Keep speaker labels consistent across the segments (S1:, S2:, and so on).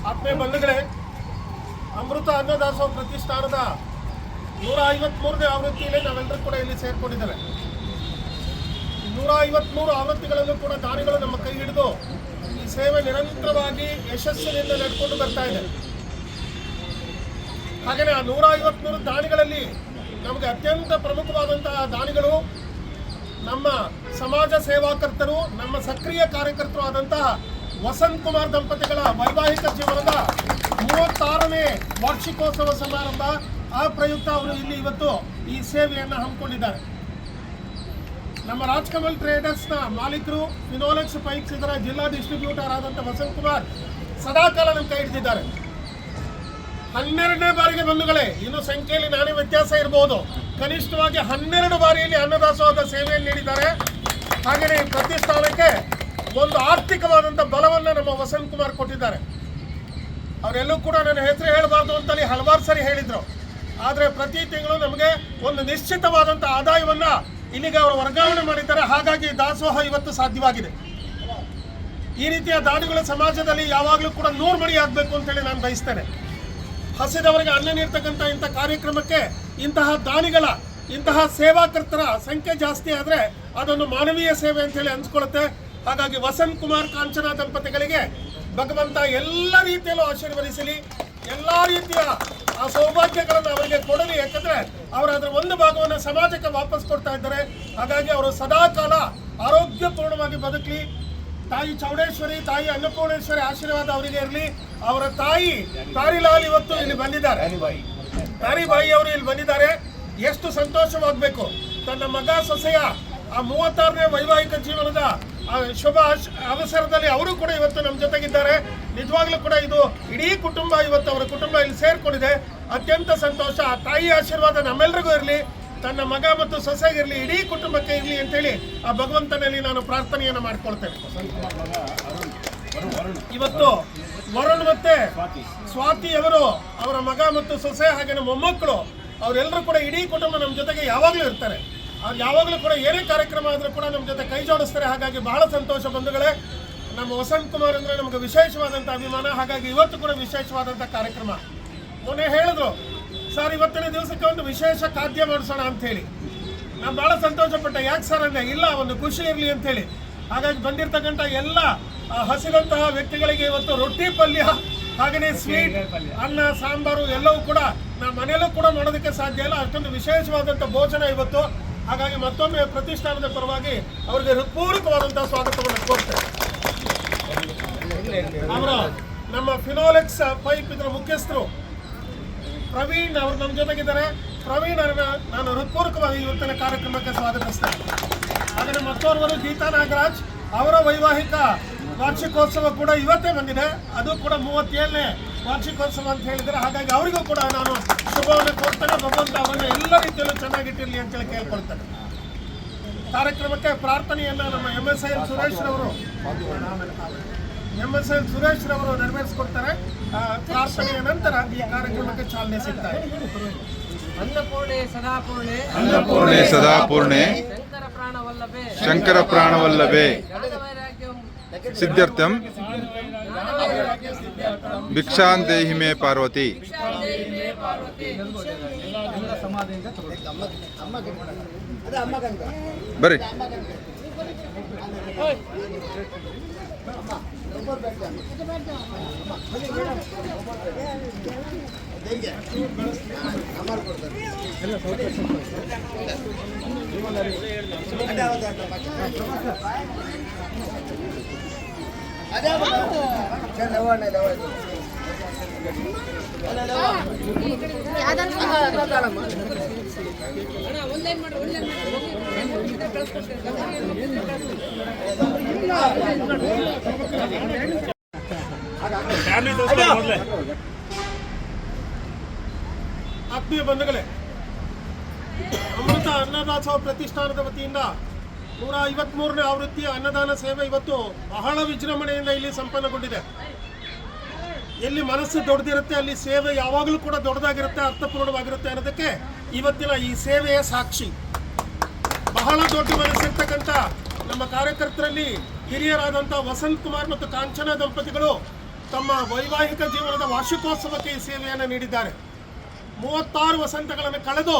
S1: ಆತ್ಮೀಯ ಬಂಧುಗಳೇ, ಅಮೃತ ಅನ್ನದಾಸೋಹ ಪ್ರತಿಷ್ಠಾನದ 153ನೇ ಆವೃತ್ತಿಯಲ್ಲಿ ನಾವೆಲ್ಲರೂ ಕೂಡ ಇಲ್ಲಿ ಸೇರ್ಕೊಂಡಿದ್ದೇವೆ. 153 ಆವೃತ್ತಿಗಳಲ್ಲೂ ಕೂಡ ದಾನಿಗಳು ನಮ್ಮ ಕೈ ಹಿಡಿದು ಈ ಸೇವೆ ನಿರಂತರವಾಗಿ ಯಶಸ್ಸಿನಿಂದ ನಡೆದುಕೊಂಡು ಬರ್ತಾ ಇದೆ. ಹಾಗೆಯೇ ಆ 153 ದಾನಿಗಳಲ್ಲಿ ನಮಗೆ ಅತ್ಯಂತ ಪ್ರಮುಖವಾದಂತಹ ದಾನಿಗಳು ನಮ್ಮ ಸಮಾಜ ಸೇವಾಕರ್ತರು, ನಮ್ಮ ಸಕ್ರಿಯ ಕಾರ್ಯಕರ್ತರು ಆದಂತಹ ವಸಂತ್ ಕುಮಾರ್ ದಂಪತಿಗಳ ವೈವಾಹಿಕ ಜೀವನದ 36ನೇ ವಾರ್ಷಿಕೋತ್ಸವ ಸಮಾರಂಭ. ಆ ಪ್ರಯುಕ್ತ ಅವರು ಇಲ್ಲಿ ಇವತ್ತು ಈ ಸೇವೆಯನ್ನು ಹಮ್ಮಿಕೊಂಡಿದ್ದಾರೆ. ನಮ್ಮ ರಾಜ್ಕಮಲ್ ಟ್ರೇಡರ್ಸ್ನ ಮಾಲೀಕರು, ಫಿನೋಲೆಕ್ಸ್ ಪೈಪ್ಸ್ ಇದರ ಜಿಲ್ಲಾ ಡಿಸ್ಟ್ರಿಬ್ಯೂಟರ್ ಆದಂಥ ವಸಂತ್ ಕುಮಾರ್ ಸದಾಕಾಲ ನಮ್ಮ ಕೈ ಹಿಡಿದಿದ್ದಾರೆ. 12ನೇ ಬಾರಿಗೆ ಬಂಧುಗಳೇ, ಇನ್ನು ಸಂಖ್ಯೆಯಲ್ಲಿ ನಾನೇ ವ್ಯತ್ಯಾಸ ಇರಬಹುದು, ಕನಿಷ್ಠವಾಗಿ 12 ಬಾರಿಯಲ್ಲಿ ಅನ್ನದಾಸೋಹದ ಸೇವೆಯನ್ನು ನೀಡಿದ್ದಾರೆ. ಹಾಗೆಯೇ ಈ ಪ್ರತಿಷ್ಠಾನಕ್ಕೆ ಒಂದು ಆರ್ಥಿಕವಾದಂಥ ಬಲವನ್ನು ನಮ್ಮ ವಸಂತ್ ಕುಮಾರ್ ಕೊಟ್ಟಿದ್ದಾರೆ. ಅವರೆಲ್ಲೂ ಕೂಡ ನನ್ನ ಹೆಸರು ಹೇಳಬಾರ್ದು ಅಂತೇಳಿ ಹಲವಾರು ಸರಿ ಹೇಳಿದರು. ಆದರೆ ಪ್ರತಿ ತಿಂಗಳು ನಮಗೆ ಒಂದು ನಿಶ್ಚಿತವಾದಂಥ ಆದಾಯವನ್ನು ಇಲ್ಲಿಗೆ ಅವರು ವರ್ಗಾವಣೆ ಮಾಡಿದ್ದಾರೆ. ಹಾಗಾಗಿ ದಾಸೋಹ ಇವತ್ತು ಸಾಧ್ಯವಾಗಿದೆ. ಈ ರೀತಿಯ ದಾನಿಗಳು ಸಮಾಜದಲ್ಲಿ ಯಾವಾಗಲೂ ಕೂಡ 100 ಮಡಿ ಆಗಬೇಕು ಅಂತೇಳಿ ನಾನು ಬಯಸ್ತೇನೆ. ಹಸಿದವರಿಗೆ ಅನ್ನ ನೀಡ್ತಕ್ಕಂಥ ಇಂಥ ಕಾರ್ಯಕ್ರಮಕ್ಕೆ ಇಂತಹ ದಾನಿಗಳ, ಇಂತಹ ಸೇವಾಕರ್ತರ ಸಂಖ್ಯೆ ಜಾಸ್ತಿ ಆದರೆ ಅದೊಂದು ಮಾನವೀಯ ಸೇವೆ ಅಂತೇಳಿ ಅನ್ಸ್ಕೊಳ್ಳುತ್ತೆ. ಹಾಗಾಗಿ ವಸಂತ್ ಕುಮಾರ್ ಕಾಂಚನ ದಂಪತಿಗಳಿಗೆ ಭಗವಂತ ಎಲ್ಲ ರೀತಿಯಲ್ಲೂ ಆಶೀರ್ವದಿಸಲಿ, ಎಲ್ಲ ರೀತಿಯ ಆ ಸೌಭಾಗ್ಯಗಳನ್ನು ಅವರಿಗೆ ಕೊಡಲಿ. ಯಾಕಂದರೆ ಅವರು ಅದರ ಒಂದು ಭಾಗವನ್ನು ಸಮಾಜಕ್ಕೆ ವಾಪಸ್ ಕೊಡ್ತಾ ಇದ್ದಾರೆ. ಹಾಗಾಗಿ ಅವರು ಸದಾಕಾಲ ಆರೋಗ್ಯಪೂರ್ಣವಾಗಿ ಬದುಕಲಿ. ತಾಯಿ ಚೌಡೇಶ್ವರಿ, ತಾಯಿ ಅನ್ನಪೂರ್ಣೇಶ್ವರಿ ಆಶೀರ್ವಾದ ಅವರಿಗೆ ಇರಲಿ. ಅವರ ತಾಯಿ ತಾರಿಲಾಲ್ ಇವತ್ತು ಇಲ್ಲಿ ಬಂದಿದ್ದಾರೆ, ತಾರಿಬಾಯಿ ಅವರು ಇಲ್ಲಿ ಬಂದಿದ್ದಾರೆ. ಎಷ್ಟು ಸಂತೋಷವಾಗಬೇಕು. ತನ್ನ ಮಗ ಸೊಸೆಯ ಆ 36ನೇ ವೈವಾಹಿಕ ಜೀವನದ ಶುಭ ಅವಸರದಲ್ಲಿ ಅವರು ಕೂಡ ಇವತ್ತು ನಮ್ಮ ಜೊತೆಗಿದ್ದಾರೆ. ನಿಜವಾಗ್ಲೂ ಕೂಡ ಇದು ಇಡೀ ಕುಟುಂಬ, ಇವತ್ತು ಅವರ ಕುಟುಂಬ ಇಲ್ಲಿ ಸೇರ್ಕೊಂಡಿದೆ. ಅತ್ಯಂತ ಸಂತೋಷ. ಆ ತಾಯಿ ಆಶೀರ್ವಾದ ನಮ್ಮೆಲ್ಲರಿಗೂ ಇರಲಿ, ತನ್ನ ಮಗ ಮತ್ತು ಸೊಸೆಗಿರಲಿ, ಇಡೀ ಕುಟುಂಬಕ್ಕೆ ಇರಲಿ ಅಂತೇಳಿ ಆ ಭಗವಂತನಲ್ಲಿ ನಾನು ಪ್ರಾರ್ಥನೆಯನ್ನು ಮಾಡ್ಕೊಳ್ತೇನೆ. ಇವತ್ತು ವರುಣ್ ಮತ್ತೆ ಸ್ವಾತಿ ಅವರು, ಅವರ ಮಗ ಮತ್ತು ಸೊಸೆ ಹಾಗೆ ಮೊಮ್ಮಕ್ಕಳು, ಅವರೆಲ್ಲರೂ ಕೂಡ ಇಡೀ ಕುಟುಂಬ ನಮ್ಮ ಜೊತೆಗೆ ಯಾವಾಗಲೂ ಇರ್ತಾರೆ. ಯಾವಾಗಲೂ ಕೂಡ ಏನೇ ಕಾರ್ಯಕ್ರಮ ಆದರೂ ಕೂಡ ನಮ್ಮ ಜೊತೆ ಕೈ ಜೋಡಿಸ್ತಾರೆ. ಹಾಗಾಗಿ ಬಹಳ ಸಂತೋಷ ಬಂಧುಗಳೇ. ನಮ್ಮ ವಸಂತ್ ಕುಮಾರ್ ಅಂದರೆ ನಮಗೆ ವಿಶೇಷವಾದಂಥ ಅಭಿಮಾನ. ಹಾಗಾಗಿ ಇವತ್ತು ಕೂಡ ವಿಶೇಷವಾದಂಥ ಕಾರ್ಯಕ್ರಮ. ಮೊನ್ನೆ ಹೇಳಿದ್ರು, ಸರ್ ಇವತ್ತಿನ ದಿವಸಕ್ಕೆ ಒಂದು ವಿಶೇಷ ಖಾದ್ಯ ಮಾಡಿಸೋಣ ಅಂಥೇಳಿ. ನಾನು ಭಾಳ ಸಂತೋಷಪಟ್ಟೆ. ಯಾಕೆ ಸರ್ ಅಂದರೆ, ಇಲ್ಲ ಒಂದು ಖುಷಿ ಇರಲಿ ಅಂಥೇಳಿ. ಹಾಗಾಗಿ ಬಂದಿರತಕ್ಕಂಥ ಎಲ್ಲ ಹಸಿದಂತಹ ವ್ಯಕ್ತಿಗಳಿಗೆ ಇವತ್ತು ರೊಟ್ಟಿ ಪಲ್ಯ, ಹಾಗೆಯೇ ಸ್ವೀಟ್, ಅನ್ನ, ಸಾಂಬಾರು ಎಲ್ಲವೂ ಕೂಡ ನಮ್ಮ ಮನೆಯಲ್ಲೂ ಕೂಡ ಮಾಡೋದಕ್ಕೆ ಸಾಧ್ಯ ಇಲ್ಲ. ಅಷ್ಟೊಂದು ವಿಶೇಷವಾದಂಥ ಭೋಜನ ಇವತ್ತು. ಹಾಗಾಗಿ ಮತ್ತೊಮ್ಮೆ ಪ್ರತಿಷ್ಠಾನದ ಪರವಾಗಿ ಅವರಿಗೆ ಹೃತ್ಪೂರ್ವಕವಾದಂತಹ ಸ್ವಾಗತವನ್ನು ಕೋರ್ತೇನೆ. ಅವರು ನಮ್ಮ ಫಿನೋಲೆಕ್ಸ್ ಪೈಪ್ ಇದರ ಮುಖ್ಯಸ್ಥರು ಪ್ರವೀಣ್ ಅವರು ನಮ್ಮ ಜೊತೆಗಿದ್ದಾರೆ. ಪ್ರವೀಣ್ ಅವರನ್ನ ನಾನು ಹೃತ್ಪೂರ್ವಕವಾಗಿ ಇವತ್ತಿನ ಕಾರ್ಯಕ್ರಮಕ್ಕೆ ಸ್ವಾಗತಿಸ್ತೇನೆ. ಹಾಗೆ ಮತ್ತೋರ್ವರು ಗೀತಾ ನಾಗರಾಜ್, ಅವರ ವೈವಾಹಿಕ ವಾರ್ಷಿಕೋತ್ಸವ ಕೂಡ ಇವತ್ತೇ ಬಂದಿದೆ. ಅದು ಕೂಡ 37ನೇ ವಾರ್ಷಿಕೋತ್ಸವ ಅಂತ ಹೇಳಿದರೆ. ಹಾಗಾಗಿ ಅವರಿಗೂ ಕೂಡ ನಾನು ಶುಭವನ್ನು ಕೋರ್ತೇನೆ. ಭಗವಂತ ಅವರನ್ನು ಎಲ್ಲ ರೀತಿಯಲ್ಲೂ ಚೆನ್ನಾಗಿಟ್ಟಿರಲಿ ಅಂತೇಳಿ ಕೇಳ್ಕೊಳ್ತೇನೆ. ಕಾರ್ಯಕ್ರಮಕ್ಕೆ ಪ್ರಾರ್ಥನೆಯನ್ನು ನಮ್ಮ MSN ಸುರೇಶ್ ರವರು ನೆರವೇರಿಸಿಕೊಡ್ತಾರೆ. ಪ್ರಾರ್ಥನೆಯ ನಂತರ ಈ ಕಾರ್ಯಕ್ರಮಕ್ಕೆ ಚಾಲನೆ ಸಿಗ್ತಾರೆ.
S2: ಅನ್ನಪೂರ್ಣೆ ಸದಾಪೂರ್ಣೆ,
S3: ಅನ್ನಪೂರ್ಣೆ ಸದಾಪೂರ್ಣೆ, ಶಂಕರ ಪ್ರಾಣವಲ್ಲಭೆ ಸಿದ್ಧಾರ್ಥಂ ಭಿಕ್ಷಾಂ ದೇಹಿ ಮೇ ಪಾರ್ವತಿ. ಬರ್ರಿ.
S1: ಆತ್ಮೀಯ ಬಂಧುಗಳೇ, ಅಮೃತ ಅನ್ನದಾಸೋಹ ಪ್ರತಿಷ್ಠಾನದ ವತಿಯಿಂದ 153ನೇ ಆವೃತ್ತಿಯ ಅನ್ನದಾನ ಸೇವೆ ಇವತ್ತು ಬಹಳ ವಿಜೃಂಭಣೆಯಿಂದ ಇಲ್ಲಿ ಸಂಪನ್ನಗೊಂಡಿದೆ. ಎಲ್ಲಿ ಮನಸ್ಸು ದೊಡ್ಡದಿರುತ್ತೆ ಅಲ್ಲಿ ಸೇವೆ ಯಾವಾಗಲೂ ಕೂಡ ದೊಡ್ಡದಾಗಿರುತ್ತೆ, ಅರ್ಥಪೂರ್ಣವಾಗಿರುತ್ತೆ ಅನ್ನೋದಕ್ಕೆ ಇವತ್ತಿನ ಈ ಸೇವೆಯ ಸಾಕ್ಷಿ. ಬಹಳ ದೊಡ್ಡ ಮನಸ್ಸಿರ್ತಕ್ಕಂಥ ನಮ್ಮ ಕಾರ್ಯಕರ್ತರಲ್ಲಿ ಹಿರಿಯರಾದಂಥ ವಸಂತ್ ಕುಮಾರ್ ಮತ್ತು ಕಾಂಚನ ದಂಪತಿಗಳು ತಮ್ಮ ವೈವಾಹಿಕ ಜೀವನದ ವಾರ್ಷಿಕೋತ್ಸವಕ್ಕೆ ಈ ಸೇವೆಯನ್ನು ನೀಡಿದ್ದಾರೆ. 36 ವಸಂತಗಳನ್ನು ಕಳೆದು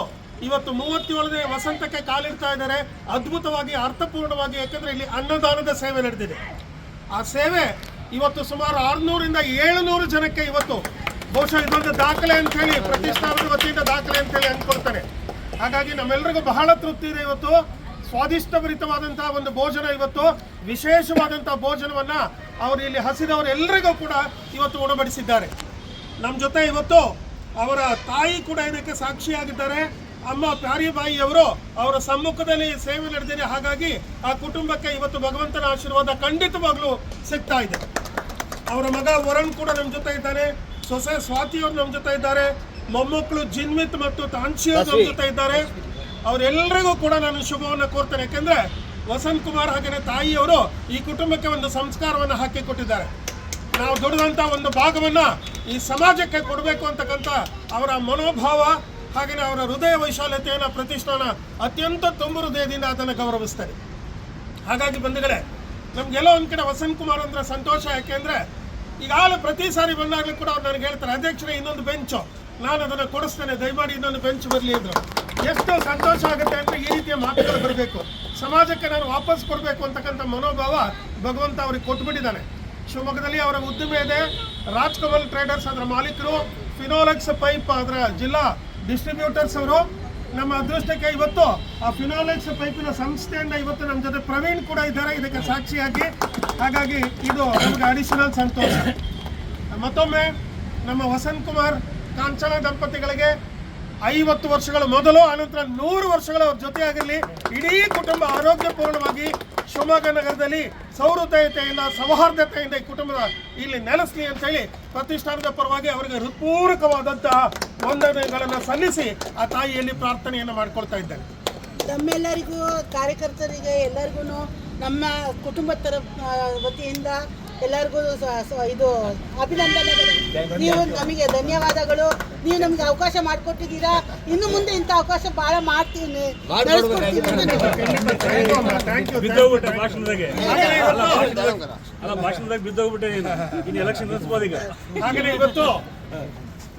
S1: ಇವತ್ತು 37ನೇ ವಸಂತಕ್ಕೆ ಕಾಲಿಡ್ತಾ ಇದ್ದಾರೆ. ಅದ್ಭುತವಾಗಿ, ಅರ್ಥಪೂರ್ಣವಾಗಿ, ಯಾಕಂದರೆ ಇಲ್ಲಿ ಅನ್ನದಾನದ ಸೇವೆ ನಡೆದಿದೆ. ಆ ಸೇವೆ ಇವತ್ತು ಸುಮಾರು 600ರಿಂದ 700 ಜನಕ್ಕೆ ಇವತ್ತು ಬಹುಶಃ ಇದೊಂದು ದಾಖಲೆ ಅಂತೇಳಿ ಪ್ರತಿಷ್ಠಾನದ ವತಿಯಿಂದ ದಾಖಲೆ ಅಂತೇಳಿ ಅಂದ್ಕೊಳ್ತಾನೆ. ಹಾಗಾಗಿ ನಮ್ಮೆಲ್ಲರಿಗೂ ಬಹಳ ತೃಪ್ತಿ ಇದೆ. ಇವತ್ತು ಸ್ವಾದಿಷ್ಟಭರಿತವಾದಂತಹ ಒಂದು ಭೋಜನ, ಇವತ್ತು ವಿಶೇಷವಾದಂತಹ ಭೋಜನವನ್ನ ಅವರು ಇಲ್ಲಿ ಹಸಿದವರೆಲ್ಲರಿಗೂ ಕೂಡ ಇವತ್ತು ಉಣಬಡಿಸಿದ್ದಾರೆ. ನಮ್ಮ ಜೊತೆ ಇವತ್ತು ಅವರ ತಾಯಿ ಕೂಡ ಇದಕ್ಕೆ ಸಾಕ್ಷಿಯಾಗಿದ್ದಾರೆ. ಅಮ್ಮ ಪ್ಯಾರಿಬಾಯಿ ಅವರು ಅವರ ಸಮ್ಮುಖದಲ್ಲಿ ಸೇವೆ ನಡೆದಿದೆ. ಹಾಗಾಗಿ ಆ ಕುಟುಂಬಕ್ಕೆ ಇವತ್ತು ಭಗವಂತನ ಆಶೀರ್ವಾದ ಖಂಡಿತವಾಗ್ಲೂ ಸಿಗ್ತಾ ಇದೆ. ಅವರ ಮಗ ವರುಣ್ ಕೂಡ ನಮ್ಮ ಜೊತೆ ಇದ್ದಾನೆ, ಸೊಸೆ ಸ್ವಾತಿ ಅವರು ನಮ್ಮ ಜೊತೆ ಇದ್ದಾರೆ, ಮೊಮ್ಮಕ್ಕಳು ಜಿನ್ಮಿತ್ ಮತ್ತು ತಾನ್ಶಿ ಅವರು ನಮ್ಮ ಜೊತೆ ಇದ್ದಾರೆ. ಅವರೆಲ್ಲರಿಗೂ ಕೂಡ ನಾನು ಶುಭವನ್ನು ಕೋರ್ತೇನೆ. ಯಾಕೆಂದ್ರೆ ವಸಂತ್ ಕುಮಾರ್ ಹಾಗೆಯೇ ತಾಯಿಯವರು ಈ ಕುಟುಂಬಕ್ಕೆ ಒಂದು ಸಂಸ್ಕಾರವನ್ನು ಹಾಕಿ ಕೊಟ್ಟಿದ್ದಾರೆ. ನಾವು ದುಡಿದಂಥ ಒಂದು ಭಾಗವನ್ನ ಈ ಸಮಾಜಕ್ಕೆ ಕೊಡಬೇಕು ಅಂತಕ್ಕಂಥ ಅವರ ಮನೋಭಾವ ಹಾಗೆಯೇ ಅವರ ಹೃದಯ ವೈಶಾಲ್ಯತೆಯನ್ನು ಪ್ರತಿಷ್ಠಾನ ಅತ್ಯಂತ ತುಂಬು ಹೃದಯದಿಂದ ಅದನ್ನು ಗೌರವಿಸ್ತಾರೆ. ಹಾಗಾಗಿ ಬಂಧುಗಳೇ, ನಮ್ಗೆಲ್ಲೋ ಒಂದು ಕಡೆ ವಸಂತ್ ಕುಮಾರ್ ಅಂದ್ರೆ ಸಂತೋಷ. ಯಾಕೆಂದ್ರೆ ಈಗಾಗಲೇ ಪ್ರತಿ ಸಾರಿ ಬಂದಾಗಲೂ ಕೂಡ ಅವ್ರು ನನಗೆ ಹೇಳ್ತಾರೆ, ಅಧ್ಯಕ್ಷರೇ ಇನ್ನೊಂದು ಬೆಂಚು ನಾನು ಅದನ್ನು ಕೊಡಿಸ್ತೇನೆ, ದಯಮಾಡಿ ಇನ್ನೊಂದು ಬೆಂಚ್ ಬರಲಿ ಅಂದರು. ಎಷ್ಟು ಸಂತೋಷ ಆಗುತ್ತೆ ಅಂದರೆ ಈ ರೀತಿಯ ಮಾತುಗಳು ಬರಬೇಕು, ಸಮಾಜಕ್ಕೆ ನಾನು ವಾಪಸ್ ಕೊಡಬೇಕು ಅಂತಕ್ಕಂಥ ಮನೋಭಾವ ಭಗವಂತ ಅವ್ರಿಗೆ ಕೊಟ್ಬಿಟ್ಟಿದ್ದಾನೆ. ಶಿವಮೊಗ್ಗದಲ್ಲಿ ಅವರ ಉದ್ದಿಮೆ ಇದೆ, ರಾಜ್ಕಮಲ್ ಟ್ರೇಡರ್ಸ್ ಅದರ ಮಾಲೀಕರು, ಫಿನೋಲೆಕ್ಸ್ ಪೈಪ್ ಅದರ ಜಿಲ್ಲಾ ಡಿಸ್ಟ್ರಿಬ್ಯೂಟರ್ಸ್ ಅವರು. ನಮ್ಮ ಅದೃಷ್ಟಕ್ಕೆ ಇವತ್ತು ಆ ಫಿನೋಲೆಕ್ಸ್ ಪೈಪಿನ ಸಂಸ್ಥೆಯಿಂದ ಇವತ್ತು ನಮ್ಮ ಜೊತೆ ಪ್ರವೀಣ್ ಕೂಡ ಇದ್ದಾರೆ ಇದಕ್ಕೆ ಸಾಕ್ಷಿಯಾಗಿ. ಹಾಗಾಗಿ ಇದು ನಮಗೆ ಅಡಿಷನಲ್ ಸಂತೋಷ. ಮತ್ತೊಮ್ಮೆ ನಮ್ಮ ವಸಂತ್ ಕುಮಾರ್ ಕಾಂಚನ ದಂಪತಿಗಳಿಗೆ 50 ವರ್ಷಗಳ ಮೊದಲು, ಆನಂತರ 100 ವರ್ಷಗಳ ಅವ್ರ ಜೊತೆಯಾಗಿರಲಿ. ಇಡೀ ಕುಟುಂಬ ಆರೋಗ್ಯಪೂರ್ಣವಾಗಿ ಶಿವಮೊಗ್ಗ ನಗರದಲ್ಲಿ ಸೌಹೃದಯತೆಯಿಂದ, ಸೌಹಾರ್ದತೆಯಿಂದ ಈ ಕುಟುಂಬದ ಇಲ್ಲಿ ನೆಲೆಸಲಿ ಅಂತೇಳಿ ಪ್ರತಿಷ್ಠಾನದ ಪರವಾಗಿ ಅವರಿಗೆ ಹೃತ್ಪೂರ್ವಕವಾದಂತಹ ವಂದನೆಗಳನ್ನು ಸಲ್ಲಿಸಿ ಆ ತಾಯಿಯಲ್ಲಿ ಪ್ರಾರ್ಥನೆಯನ್ನು ಮಾಡ್ಕೊಳ್ತಾ ಇದ್ದೇನೆ.
S4: ನಮ್ಮೆಲ್ಲರಿಗೂ ಕಾರ್ಯಕರ್ತರಿಗೆ ಎಲ್ಲರಿಗೂ ನಮ್ಮ ಕುಟುಂಬದ ವತಿಯಿಂದ ಎಲ್ಲರಿಗೂ ಇದು ಅಭಿನಂದನೆಗಳು. ನೀವು ನಮಗೆ ಧನ್ಯವಾದಗಳು. ನೀವು ನಮ್ಗೆ ಅವಕಾಶ ಮಾಡಿಕೊಟ್ಟಿದ್ದೀರಾ. ಇನ್ನು ಮುಂದೆ ಇಂಥ ಅವಕಾಶ ಬಹಳ ಮಾಡ್ತೀನಿ,
S1: ಹಾಗೆ ಇವತ್ತು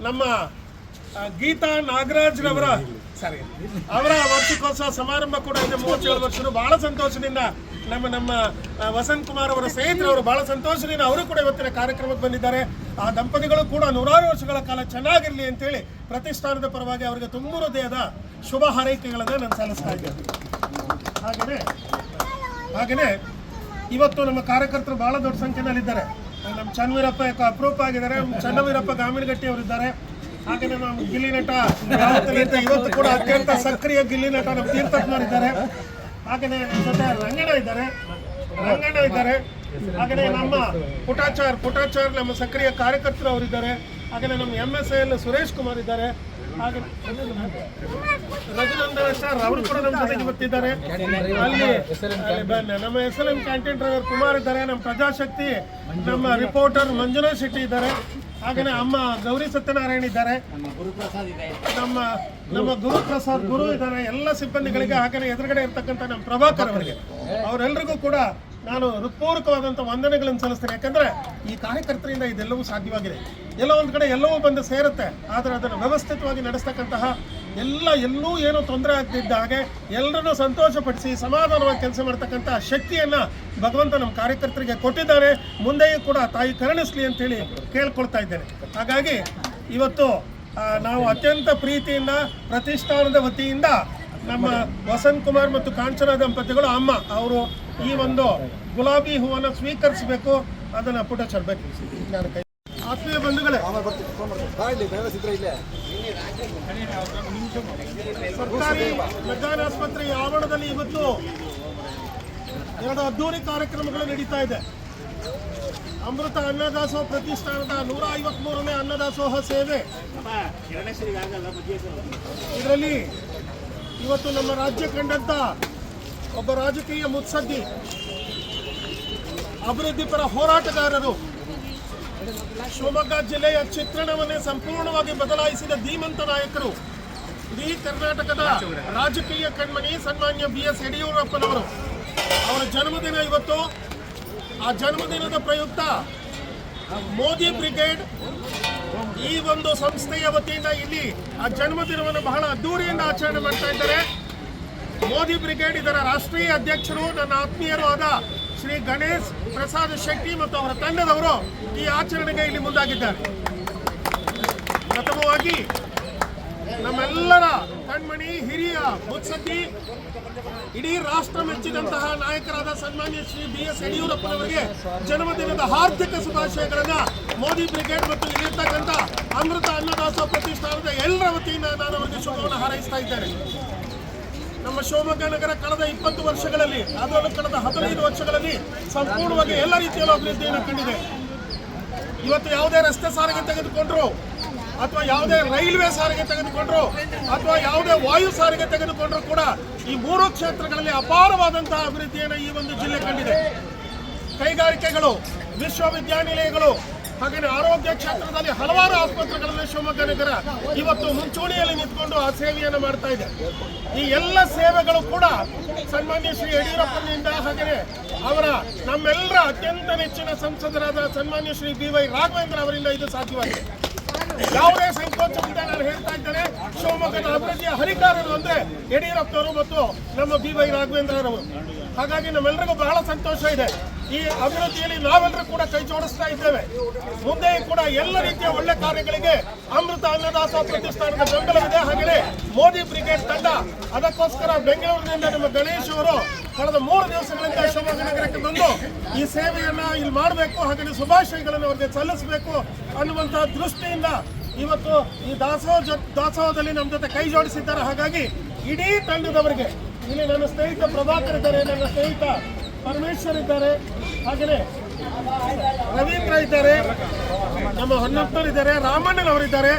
S1: ನಮ್ಮ ಗೀತಾ ನಾಗರಾಜ್ರವರ ಅವರ ವಾರ್ಷಿಕೋತ್ಸವ ಸಮಾರಂಭ ಕೂಡ ಇದೆ. 37 ವರ್ಷರು ಬಹಳ ಸಂತೋಷದಿಂದ ನಮ್ಮ ವಸಂತ್ ಕುಮಾರ್ ಅವರ ಸ್ನೇಹಿತರವರು ಬಹಳ ಸಂತೋಷದಿಂದ ಅವರು ಕೂಡ ಇವತ್ತಿನ ಕಾರ್ಯಕ್ರಮಕ್ಕೆ ಬಂದಿದ್ದಾರೆ. ಆ ದಂಪತಿಗಳು ಕೂಡ 100 ವರ್ಷಗಳ ಕಾಲ ಚೆನ್ನಾಗಿರಲಿ ಅಂತೇಳಿ ಪ್ರತಿಷ್ಠಾನದ ಪರವಾಗಿ ಅವರಿಗೆ ತುಂಬ ಹೃದಯದ ಶುಭ ಹಾರೈಕೆಗಳನ್ನು ನಾನು ಸಲ್ಲಿಸ್ತಾ ಇದ್ದೇನೆ. ಹಾಗೆಯೇ ಇವತ್ತು ನಮ್ಮ ಕಾರ್ಯಕರ್ತರು ಬಹಳ ದೊಡ್ಡ ಸಂಖ್ಯೆಯಲ್ಲಿದ್ದಾರೆ. ನಮ್ಮ ಚನ್ನವೀರಪ್ಪ ಅಪರೂಪ ಆಗಿದ್ದಾರೆ, ಚನ್ನವೀರಪ್ಪ ಗಾಮಿನಗಟ್ಟಿ ಅವರಿದ್ದಾರೆ. ಹಾಗೆ ನಮ್ಮ ಗಿಲ್ಲಿ ನಟ ಇವತ್ತು ಕೂಡ ಅತ್ಯಂತ ಸಕ್ರಿಯ ಗಿಲ್ಲಿ ನಟ ನಮ್ಮ ತೀರ್ಥಪ್ಪನವರು ಇದ್ದಾರೆ. ಹಾಗೆಯೇ ನಮ್ಮ ಜೊತೆ ರಂಗಣ್ಣ ಇದ್ದಾರೆ. ಹಾಗೆಯೇ ನಮ್ಮ ಪುಟಾಚಾರ್ ನಮ್ಮ ಸಕ್ರಿಯ ಕಾರ್ಯಕರ್ತರು ಅವರಿದ್ದಾರೆ. ಹಾಗೆಯೇ ನಮ್ಮ MSL ಸುರೇಶ್ ಕುಮಾರ್ ಇದ್ದಾರೆ. ಹಾಗೆ ರಘುನಂದನ ಸರ್ ಅವರು ಕೂಡ ನಮ್ಮ ಜೊತೆಗೆ ಇವತ್ತಿದ್ದಾರೆ. ಅಲ್ಲಿ ನಮ್ಮ SLM ಕ್ಯಾಂಟೀನ್ ಡ್ರೈವರ್ ಕುಮಾರ್ ಇದ್ದಾರೆ. ನಮ್ಮ ಪ್ರಜಾಶಕ್ತಿ ನಮ್ಮ ರಿಪೋರ್ಟರ್ ಮಂಜುನಾ ಶೆಟ್ಟಿ ಇದ್ದಾರೆ. ಹಾಗೆಯೇ ಅಮ್ಮ ಗೌರಿ ಸತ್ಯನಾರಾಯಣ ಇದ್ದಾರೆ. ನಮ್ಮ ಗುರುಪ್ರಸಾದ್ ಗುರು ಇದ್ದಾರೆ. ಎಲ್ಲ ಸಿಬ್ಬಂದಿಗಳಿಗೆ, ಹಾಗೆಯೇ ಎದುರುಗಡೆ ಇರ್ತಕ್ಕಂಥ ನಮ್ಮ ಪ್ರಭಾಕರ್ ಅವರಿಗೆ, ಅವರೆಲ್ಲರಿಗೂ ಕೂಡ ನಾನು ಹೃತ್ಪೂರ್ವಕವಾದಂಥ ವಂದನೆಗಳನ್ನು ಸಲ್ಲಿಸ್ತೇನೆ. ಯಾಕಂದರೆ ಈ ಕಾರ್ಯಕರ್ತರಿಂದ ಇದೆಲ್ಲವೂ ಸಾಧ್ಯವಾಗಿದೆ. ಎಲ್ಲೋ ಒಂದು ಕಡೆ ಎಲ್ಲವೂ ಬಂದು ಸೇರುತ್ತೆ, ಆದರೆ ಅದನ್ನು ವ್ಯವಸ್ಥಿತವಾಗಿ ನಡೆಸ್ತಕ್ಕಂತಹ ಎಲ್ಲೂ ಏನೂ ತೊಂದರೆ ಆಗ್ತಿದ್ದ ಹಾಗೆ ಎಲ್ಲರನ್ನೂ ಸಂತೋಷಪಡಿಸಿ ಸಮಾಧಾನವಾಗಿ ಕೆಲಸ ಮಾಡ್ತಕ್ಕಂಥ ಶಕ್ತಿಯನ್ನು ಭಗವಂತ ನಮ್ಮ ಕಾರ್ಯಕರ್ತರಿಗೆ ಕೊಟ್ಟಿದ್ದಾರೆ. ಮುಂದೆಯೂ ಕೂಡ ತಾಯಿ ಕರುಣಿಸಲಿ ಅಂತೇಳಿ ಕೇಳ್ಕೊಳ್ತಾ ಇದ್ದೇನೆ. ಹಾಗಾಗಿ ಇವತ್ತು ನಾವು ಅತ್ಯಂತ ಪ್ರೀತಿಯಿಂದ ಪ್ರತಿಷ್ಠಾನದ ವತಿಯಿಂದ ನಮ್ಮ ವಸಂತ್ ಕುಮಾರ್ ಮತ್ತು ಕಾಂಚನ ದಂಪತಿಗಳು ಅಮ್ಮ ಅವರು ಈ ಒಂದು ಗುಲಾಬಿ ಹೂವನ್ನು ಸ್ವೀಕರಿಸಬೇಕು. ಅದನ್ನು ಪುಟಚರ್ಬೇಕು. ಆತ್ಮೀಯ ಬಂಧುಗಳೇ, ಸರ್ಕಾರಿ ಮೆಗ್ಗಾನ್ ಆಸ್ಪತ್ರೆ ಆವರಣದಲ್ಲಿ ಇವತ್ತು 2 ಅದ್ದೂರಿ ಕಾರ್ಯಕ್ರಮಗಳು ನಡೀತಾ ಇದೆ. ಅಮೃತ ಅನ್ನದಾಸೋಹ ಪ್ರತಿಷ್ಠಾನದ 153ನೇ ಅನ್ನದಾಸೋಹ ಸೇವೆ. ಇದರಲ್ಲಿ ಇವತ್ತು ನಮ್ಮ ರಾಜ್ಯ ಕಂಡಂತ ಒಬ್ಬ ರಾಜಕೀಯ ಮುತ್ಸದ್ದಿ, ಅಭಿವೃದ್ಧಿಪರ ಹೋರಾಟಗಾರರು, ಶಿವಮೊಗ್ಗ ಜಿಲ್ಲೆಯ ಚಿತ್ರಣವನ್ನೇ ಸಂಪೂರ್ಣವಾಗಿ ಬದಲಾಯಿಸಿದ ಧೀಮಂತ ನಾಯಕರು, ಇಡೀ ಕರ್ನಾಟಕದ ರಾಜಕೀಯ ಕಣ್ಮಣಿ ಸನ್ಮಾನ್ಯ BS ಯಡಿಯೂರಪ್ಪನವರು. ಅವರ ಜನ್ಮದಿನ ಇವತ್ತು. ಆ ಜನ್ಮದಿನದ ಪ್ರಯುಕ್ತ ಮೋದಿ ಬ್ರಿಗೇಡ್ ಈ ಒಂದು ಸಂಸ್ಥೆಯ ವತಿಯಿಂದ ಇಲ್ಲಿ ಆ ಜನ್ಮದಿನವನ್ನು ಬಹಳ ಅದ್ದೂರಿಯಿಂದ ಆಚರಣೆ ಮಾಡ್ತಾ ಇದ್ದಾರೆ. ಮೋದಿ ಬ್ರಿಗೇಡ್ ಇದರ ರಾಷ್ಟ್ರೀಯ ಅಧ್ಯಕ್ಷರು ನನ್ನ ಆತ್ಮೀಯರು ಆದ ಶ್ರೀ ಗಣೇಶ್ ಪ್ರಸಾದ್ ಶೆಟ್ಟಿ ಮತ್ತು ಅವರ ತಂಡದವರು ಈ ಆಚರಣೆಗೆ ಇಲ್ಲಿ ಮುಂದಾಗಿದ್ದಾರೆ. ಪ್ರಥಮವಾಗಿ ನಮ್ಮೆಲ್ಲರ ಕಣ್ಮಣಿ, ಹಿರಿಯ ಮುತ್ಸದ್ದಿ, ಇಡೀ ರಾಷ್ಟ್ರ ಮೆಚ್ಚಿದಂತಹ ನಾಯಕರಾದ ಸನ್ಮಾನ್ಯ ಶ್ರೀ BS ಯಡಿಯೂರಪ್ಪನವರಿಗೆ ಜನ್ಮದಿನದ ಹಾರ್ದಿಕ ಶುಭಾಶಯಗಳನ್ನ ಮೋದಿ ಬ್ರಿಗೇಡ್ ಮತ್ತು ಇಲ್ಲಿರ್ತಕ್ಕಂಥ ಅಮೃತ ಅನ್ನದಾಸೋಹ ಪ್ರತಿಷ್ಠಾನದ ಎಲ್ಲರ ವತಿಯಿಂದ ನಾನು ಅವರಿಗೆ ಶುಭವನ್ನು ಹಾರೈಸ್ತಾ ಇದ್ದೇನೆ. ನಮ್ಮ ಶಿವಮೊಗ್ಗ ನಗರ ಕಳೆದ 20 ವರ್ಷಗಳಲ್ಲಿ, ಅದರಲ್ಲೂ ಕಳೆದ 15 ವರ್ಷಗಳಲ್ಲಿ ಸಂಪೂರ್ಣವಾಗಿ ಎಲ್ಲ ರೀತಿಯಲ್ಲೂ ಅಭಿವೃದ್ಧಿಯನ್ನು ಕಂಡಿದೆ. ಇವತ್ತು ಯಾವುದೇ ರಸ್ತೆ ಸಾರಿಗೆ ತೆಗೆದುಕೊಂಡ್ರು, ಅಥವಾ ಯಾವುದೇ ರೈಲ್ವೆ ಸಾರಿಗೆ ತೆಗೆದುಕೊಂಡ್ರು, ಅಥವಾ ಯಾವುದೇ ವಾಯು ಸಾರಿಗೆ ತೆಗೆದುಕೊಂಡ್ರು ಕೂಡ ಈ 3 ಕ್ಷೇತ್ರಗಳಲ್ಲಿ ಅಪಾರವಾದಂತಹ ಅಭಿವೃದ್ಧಿಯನ್ನು ಈ ಒಂದು ಜಿಲ್ಲೆ ಕಂಡಿದೆ. ಕೈಗಾರಿಕೆಗಳು, ವಿಶ್ವವಿದ್ಯಾನಿಲಯಗಳು, ಹಾಗೆಯೇ ಆರೋಗ್ಯ ಕ್ಷೇತ್ರದಲ್ಲಿ ಹಲವಾರು ಆಸ್ಪತ್ರೆಗಳಲ್ಲಿ ಶಿವಮೊಗ್ಗ ನಗರ ಇವತ್ತು ಮುಂಚೂಣಿಯಲ್ಲಿ ನಿಂತ್ಕೊಂಡು ಆ ಸೇವೆಯನ್ನು ಮಾಡ್ತಾ ಇದೆ. ಈ ಎಲ್ಲ ಸೇವೆಗಳು ಕೂಡ ಸನ್ಮಾನ್ಯ ಶ್ರೀ ಯಡಿಯೂರಪ್ಪನಿಂದ, ಹಾಗೆಯೇ ಅವರ ನಮ್ಮೆಲ್ಲರ ಅತ್ಯಂತ ನೆಚ್ಚಿನ ಸಂಸದರಾದ ಸನ್ಮಾನ್ಯ ಶ್ರೀ BY ರಾಘವೇಂದ್ರ ಅವರಿಂದ ಇದು ಸಾಧ್ಯವಾಗಿದೆ. ಯಾವುದೇ ಸಂಕೋಚದಿಂದ ನಾನು ಹೇಳ್ತಾ ಇದ್ದೇನೆ, ಶಿವಮೊಗ್ಗದ ಅಭಿವೃದ್ಧಿಯ ಹರಿಕಾರರು ಅಂದ್ರೆ ಯಡಿಯೂರಪ್ಪನವರು ಮತ್ತು ನಮ್ಮ BY ರಾಘವೇಂದ್ರರವರು. ಹಾಗಾಗಿ ನಮ್ಮೆಲ್ಲರಿಗೂ ಬಹಳ ಸಂತೋಷ ಇದೆ. ಈ ಅಭಿವೃದ್ಧಿಯಲ್ಲಿ ನಾವೆಲ್ಲರೂ ಕೂಡ ಕೈ ಜೋಡಿಸ್ತಾ ಇದ್ದೇವೆ. ಮುಂದೆ ಕೂಡ ಎಲ್ಲ ರೀತಿಯ ಒಳ್ಳೆ ಕಾರ್ಯಗಳಿಗೆ ಅಮೃತ ಅನ್ನದಾಸೋಹ ಪ್ರತಿಷ್ಠಾನದ ಬೆಂಬಲವಿದೆ. ಹಾಗೆಯೇ ಮೋದಿ ಬ್ರಿಗೇಡ್ ತಂಡ ಅದಕ್ಕೋಸ್ಕರ ಬೆಂಗಳೂರಿನಿಂದ ನಮ್ಮ ಗಣೇಶ್ ಅವರು ಕಳೆದ 3 ದಿವಸಗಳಿಂದ ಶಿವಮೊಗ್ಗ ನಗರಕ್ಕೆ ಬಂದು ಈ ಸೇವೆಯನ್ನ ಇಲ್ಲಿ ಮಾಡಬೇಕು, ಹಾಗೆಯೇ ಶುಭಾಶಯಗಳನ್ನು ಅವರಿಗೆ ಸಲ್ಲಿಸಬೇಕು ಅನ್ನುವಂತಹ ದೃಷ್ಟಿಯಿಂದ ಇವತ್ತು ಈ ದಾಸೋಹದಲ್ಲಿ ನಮ್ಮ ಜೊತೆ ಕೈ ಜೋಡಿಸಿದ್ದಾರೆ. ಹಾಗಾಗಿ ಇಡೀ ತಂಡದವರಿಗೆ, ಇಲ್ಲಿ ನನ್ನ ಸ್ನೇಹಿತ ಪ್ರಭಾಕರ್ ಇದ್ದಾರೆ, ನನ್ನ ಸ್ನೇಹಿತ ಪರಮೇಶ್ವರ್ ಇದ್ದಾರೆ, ಹಾಗೆಯೇ ರವೀಂದ್ರ ಇದ್ದಾರೆ, ನಮ್ಮ ಹೊನ್ನಪ್ಪನವರು ಇದ್ದಾರೆ, ರಾಮಣ್ಣನವರಿದ್ದಾರೆ,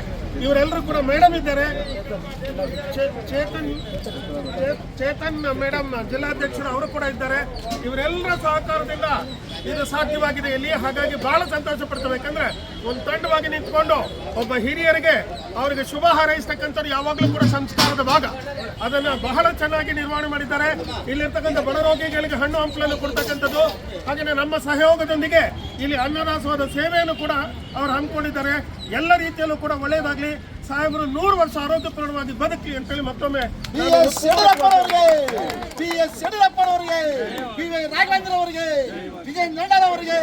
S1: ಇವರೆಲ್ಲರೂ ಕೂಡ ಮೇಡಮ್ ಇದ್ದಾರೆ, ಚೇತನ್ ಮೇಡಮ್ ಜಿಲ್ಲಾಧ್ಯಕ್ಷರು ಅವರು ಕೂಡ ಇದ್ದಾರೆ. ಇವರೆಲ್ಲರ ಸಹಕಾರದಿಂದ ಇದು ಸಾಧ್ಯವಾಗಿದೆ ಇಲ್ಲಿ. ಹಾಗಾಗಿ ಬಹಳ ಸಂತೋಷ ಪಡ್ತೇವೆ. ಯಾಕಂದ್ರೆ ಒಂದು ತಂಡವಾಗಿ ನಿಂತ್ಕೊಂಡು ಒಬ್ಬ ಹಿರಿಯರಿಗೆ ಅವರಿಗೆ ಶುಭ ಹಾರೈಸ್ತಕ್ಕಂಥವ್ರು ಯಾವಾಗಲೂ ಕೂಡ ಸಂಸ್ಕಾರದ ಭಾಗ, ಅದನ್ನ ಬಹಳ ಚೆನ್ನಾಗಿ ನಿರ್ವಹಣೆ ಮಾಡಿದ್ದಾರೆ. ಇಲ್ಲಿರ್ತಕ್ಕಂಥ ಬಡ ರೋಗಿಗಳಿಗೆ ಹಣ್ಣು ಹಂಪಲನ್ನು ಕೊಡ್ತಕ್ಕಂಥದ್ದು, ಹಾಗೆಯೇ ನಮ್ಮ ಸಹಯೋಗದೊಂದಿಗೆ ಇಲ್ಲಿ ಅನ್ನದಾಸೋಹದ ಸೇವೆಯನ್ನು ಕೂಡ ಅವರು ಹಮ್ಮಿಕೊಂಡಿದ್ದಾರೆ. ಎಲ್ಲ ರೀತಿಯಲ್ಲೂ ಕೂಡ ಒಳ್ಳೆಯದಾಗಲಿ, ಸಾಹೇಬರು 100 ವರ್ಷ ಆರೋಗ್ಯಪೂರ್ಣವಾಗಿ ಬದುಕಲಿ ಅಂತೇಳಿ ಮತ್ತೊಮ್ಮೆ
S5: BS ಯಡಿಯೂರಪ್ಪನವರಿಗೆ, BY ರಾಘವೇಂದ್ರ ಅವರಿಗೆ, ವಿಜಯ ನಂಡಲ್ ಅವರಿಗೆ